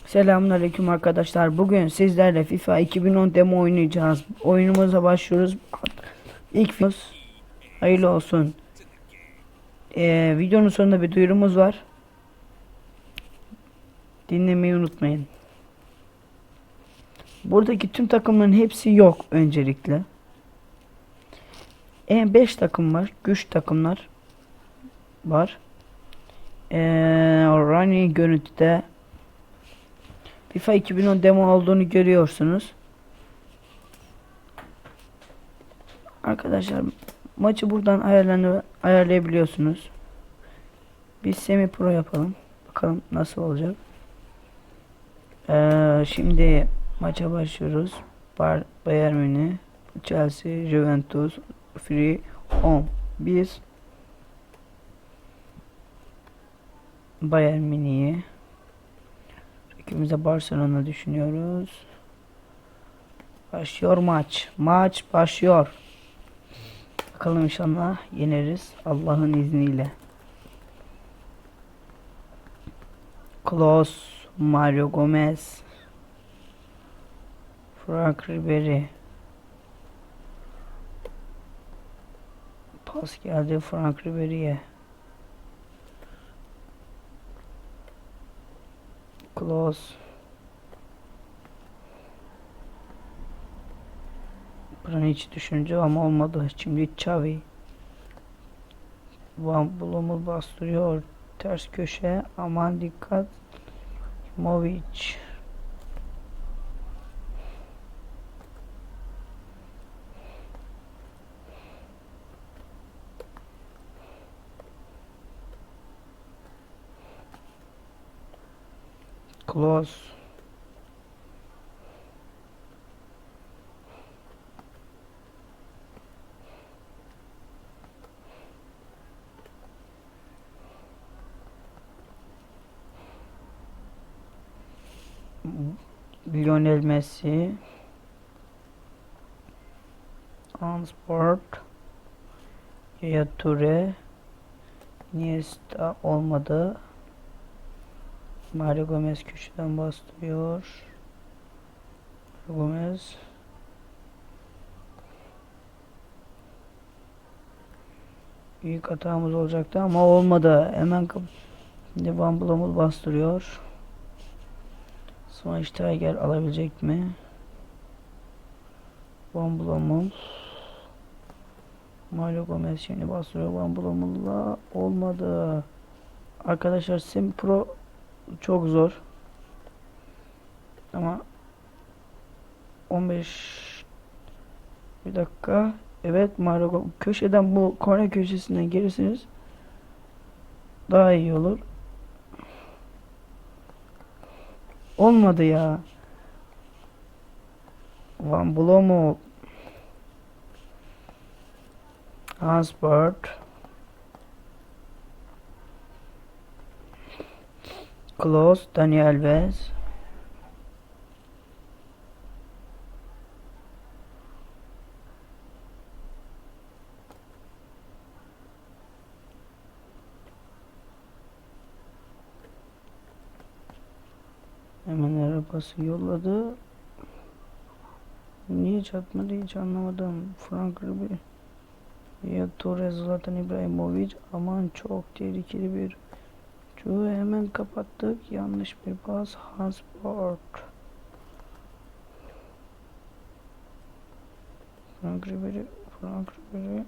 Selamünaleyküm arkadaşlar. Bugün sizlerle FIFA 2010 demo oynayacağız. Oyunumuza başlıyoruz. İlk videomuz hayırlı olsun. Videonun sonunda bir duyurumuz var. Dinlemeyi unutmayın. Buradaki tüm takımların hepsi yok öncelikle. 5 takım var. Güç takımlar var. Running görüntüde FIFA 2010 demo olduğunu görüyorsunuz. Arkadaşlar maçı buradan ayarlayabiliyorsunuz. Biz semi pro yapalım. Bakalım nasıl olacak. Şimdi maça başlıyoruz. Bayern Münih, Chelsea, Juventus, Free, Home. Biz Bayern Münih'i, rakibimize Barcelona düşünüyoruz. Başlıyor maç. Maç başlıyor. Bakalım inşallah yeneriz Allah'ın izniyle. Klose, Mario Gomez, Frank Ribery. Pas geldi Frank Ribery'e. Klose. Hiç düşünce ama olmadı. Şimdi Xavi. Van Blom'u bastırıyor. Ters köşe. Aman dikkat. Movic. Klose. Lionel Messi. Ansport. Yaya Toure. Iniesta olmadı. Mario Gomez köşeden bastırıyor. Gomez. Büyük hatamız olacaktı ama olmadı. Hemen Van Blomel bastırıyor. Schweinsteiger alabilecek mi? Van Blomel. Mario Gomez şimdi bastırıyor. Van Blomel'la olmadı. Arkadaşlar Sim Pro çok zor. Ama 15 bir dakika. Evet Mario köşeden bu korner köşesinden gelirsiniz. Daha iyi olur. Olmadı ya. Van Blomo. Hansbert. Klose. Dani Alves. Hemen arabası yolladı. Niye çatmadı hiç anlamadım. Frank Ribery. Ya Torres, Zlatan İbrahimovic. Aman çok tehlikeli bir. Çoğu hemen kapattık. Yanlış bir pas. Hansport. Frank Ribery. Frank Ribery.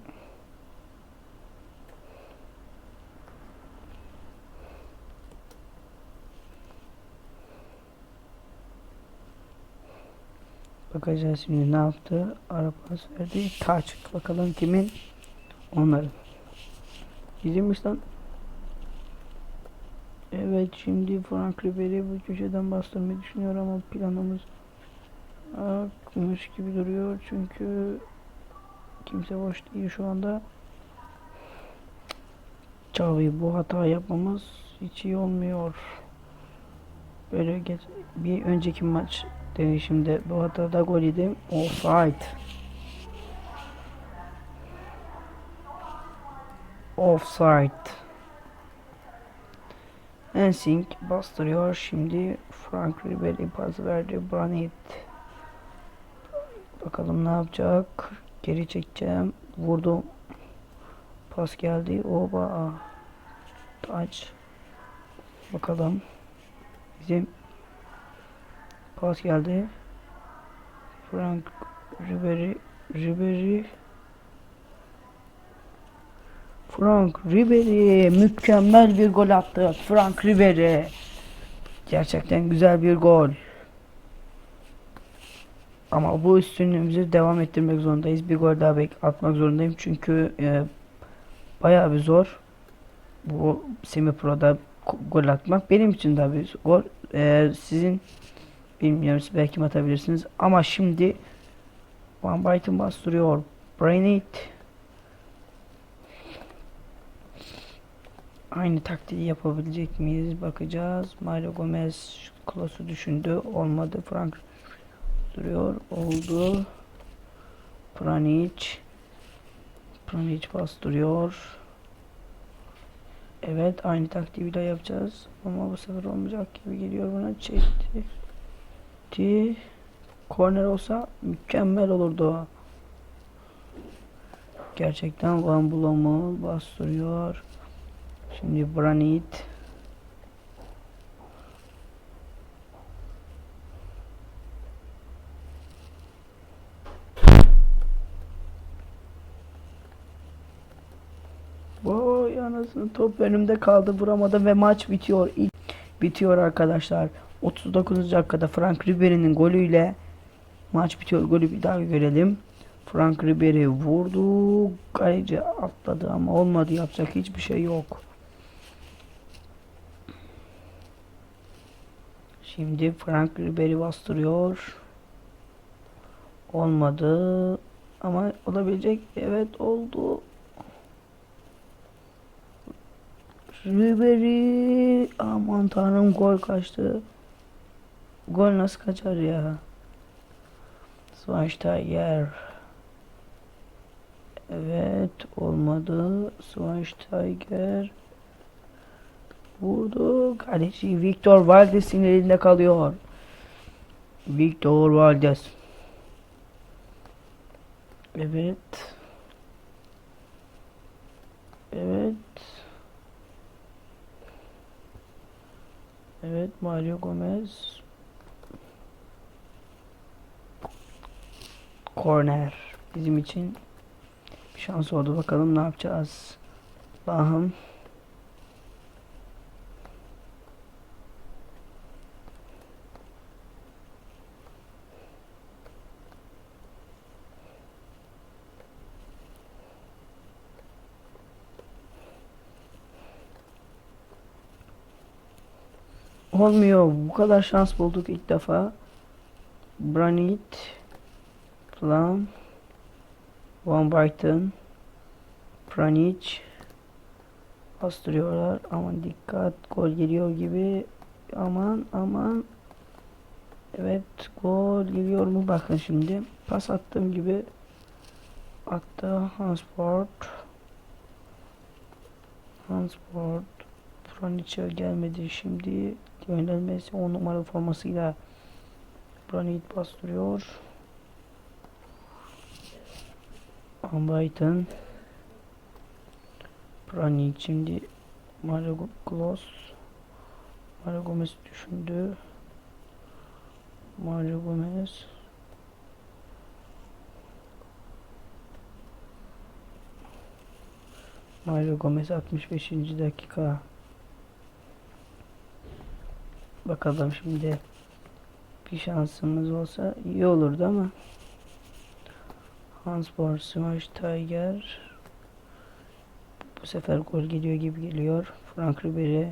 Bakacağız şimdi ne yaptı. Ara pas verdi. Taç. Bakalım kimin? Onların. Gizliymiş lan. Evet şimdi Frank Ribery bu köşeden bastırmayı düşünüyor ama planımız akmış gibi duruyor. Çünkü kimse boş değil şu anda. Xavi bu hata yapmamız hiç iyi olmuyor. Böyle bir önceki maç değişimde bu hatada gol yedim. Offside. Offside. Ensink bastırıyor. Şimdi Frank Ribery pas verdi. Branit. Bakalım ne yapacak. Geri çekeceğim. Vurdum. Pas geldi. Oba. Taç. Bakalım. Bizim pas geldi. Frank Ribery. Ribery. Frank Ribery mükemmel bir gol attı. Frank Ribery. Gerçekten güzel bir gol. Ama bu üstünlüğümüzü devam ettirmek zorundayız. Bir gol daha atmak zorundayım. Çünkü bayağı bir zor. Bu Semi Pro'da gol atmak. Benim için de bir gol. Sizin bilmiyoruz. Belki atabilirsiniz. Ama şimdi Van Bijten bastırıyor. Brainit. Aynı taktiği yapabilecek miyiz? Bakacağız. Mario Gomez Klos'u düşündü. Olmadı. Frank duruyor. Oldu. Pjanic. Pjanic bastırıyor. Evet. Aynı taktiği bir daha yapacağız. Ama bu sefer olmayacak gibi geliyor bana. Çekti. Korner olsa mükemmel olurdu. Gerçekten Van Blom'u bastırıyor. Şimdi Branit. Vay anasını, top önümde kaldı, vuramadım ve maç bitiyor. Bitiyor arkadaşlar. 39. dakikada Frank Ribery'nin golüyle maç bitiyor. Golü bir daha görelim. Frank Ribery vurdu. Kaleci atladı ama olmadı. Yapacak hiçbir şey yok. Şimdi Frank Ribery bastırıyor. Olmadı. Ama olabilecek. Evet oldu. Ribery. Aman tanrım, gol kaçtı. Gol nasıl kaçar ya? Schweinsteiger. Evet olmadı. Schweinsteiger vurdu. Kaleci Victor Valdes'in elinde kalıyor. Victor Valdes. Evet. Evet. Evet, Mario Gomez. Corner. Bizim için bir şans oldu. Bakalım ne yapacağız. Allah'ım. Olmuyor. Bu kadar şans bulduk ilk defa. Branit. Plan. Van Bijten. Pjanic. Bastırıyorlar. Aman dikkat. Gol geliyor gibi. Aman aman. Evet, gol geliyor mu? Bakın şimdi. Pas attığım gibi attı. Hansport. Pranic'e gelmedi şimdi. Lionel Messi 10 numara formasıyla Pranic bastırıyor. Van Bijten. Pranic şimdi Mario Klose. Mario Gomez düşündü. Mario Gomez. Mario Gomez 65. dakika. Bakalım şimdi, bir şansımız olsa iyi olurdu ama Hanspor Schweinsteiger. Bu sefer gol geliyor gibi geliyor. Frank Ribery.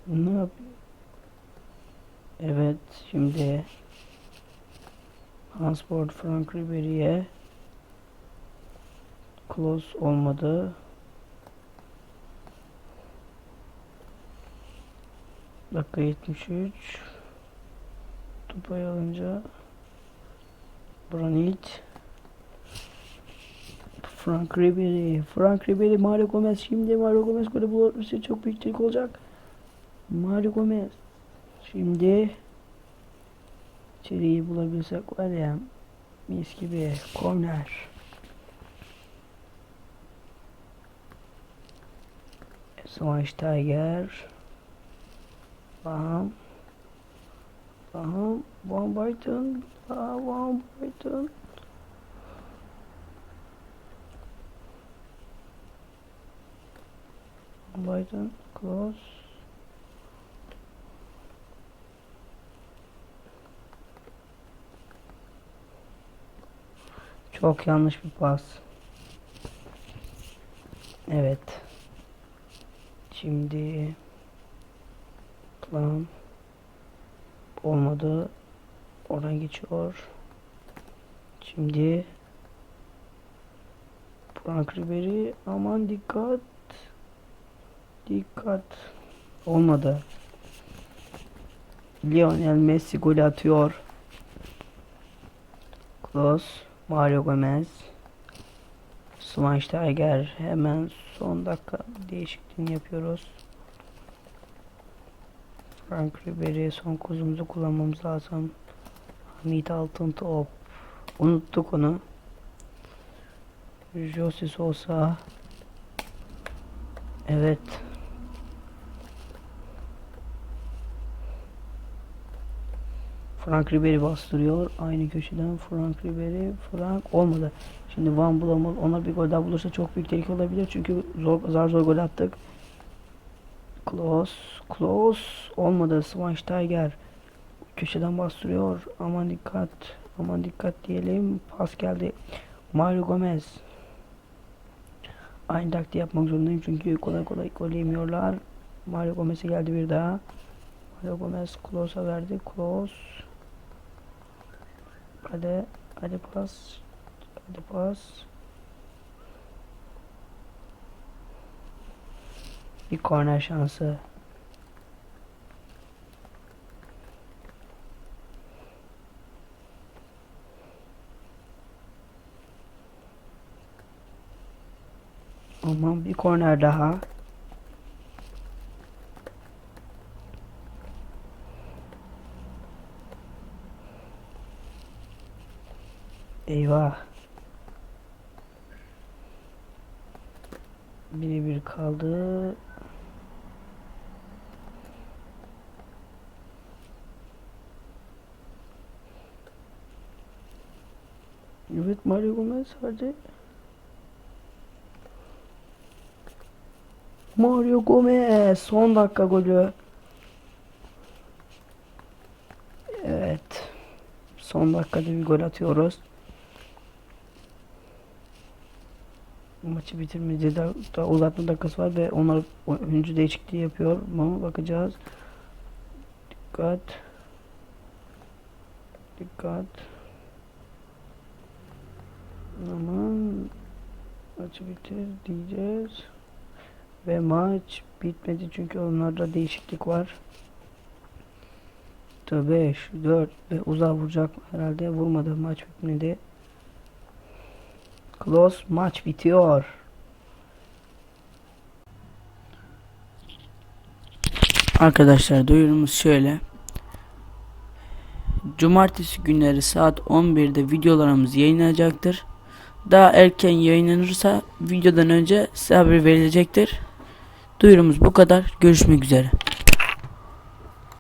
Ne yapıyor? Evet, şimdi Hansport Frank Ribery'e close olmadı. Dakika 73. Topayı alınca Branit, Frank Ribery, Mario Gomez. Şimdi Mario Gomez golü bulursa çok büyük trik olacak. Mario Gomez. Şimdi içeriği bulabilsek var ya, mis gibi. Korner. Schweinsteiger. Van Basten. Van Basten. Basten. Close. Çok yanlış bir pas. Evet. Şimdi plan olmadı. Oradan geçiyor. Şimdi Frank Ribery, aman dikkat. Dikkat. Olmadı. Lionel Messi gol atıyor. Close. Mario Gomez. Schweinsteiger, hemen son dakika değişikliğini yapıyoruz. Frank Ribery, son kozumuzu kullanmamız lazım. Hamit Altıntop. Unuttuk onu. Jose Sosa. Evet. Frank Ribery bastırıyor. Aynı köşeden Frank Ribery. Frank olmadı. Şimdi Van Bommel, onlar bir gol daha bulursa çok büyük tehlike olabilir. Çünkü zor gol attık. Close olmadı. Schweinsteiger köşeden bastırıyor. Aman dikkat diyelim. Pas geldi. Mario Gomez. Aynı taktiği yapmak zorundayım çünkü kolay gol yemiyorlar. Mario Gomez'e geldi bir daha. Mario Gomez Close'a verdi. Close. Hadi pas. Bir korner şansı. Aman bir korner daha. Eyvah. 1-1 kaldı. Evet, Mario Gomez, hadi. Mario Gomez son dakika golü. Evet. Son dakikada bir gol atıyoruz. Maçı bitirmeyeceğiz. Daha uzatma dakikası var ve onlar oyuncu değişikliği yapıyor. Ama bakacağız. Dikkat. Aman, maçı bitir diyeceğiz. Ve maç bitmedi çünkü onlarda değişiklik var. 5, 4 ve uzağa vuracak herhalde, vurmadı, maç bitmedi. Close, maç bitiyor. Arkadaşlar, duyurumuz şöyle. Cumartesi günleri saat 11'de videolarımız yayınlanacaktır. Daha erken yayınlanırsa videodan önce size haber verilecektir. Duyurumuz bu kadar. Görüşmek üzere.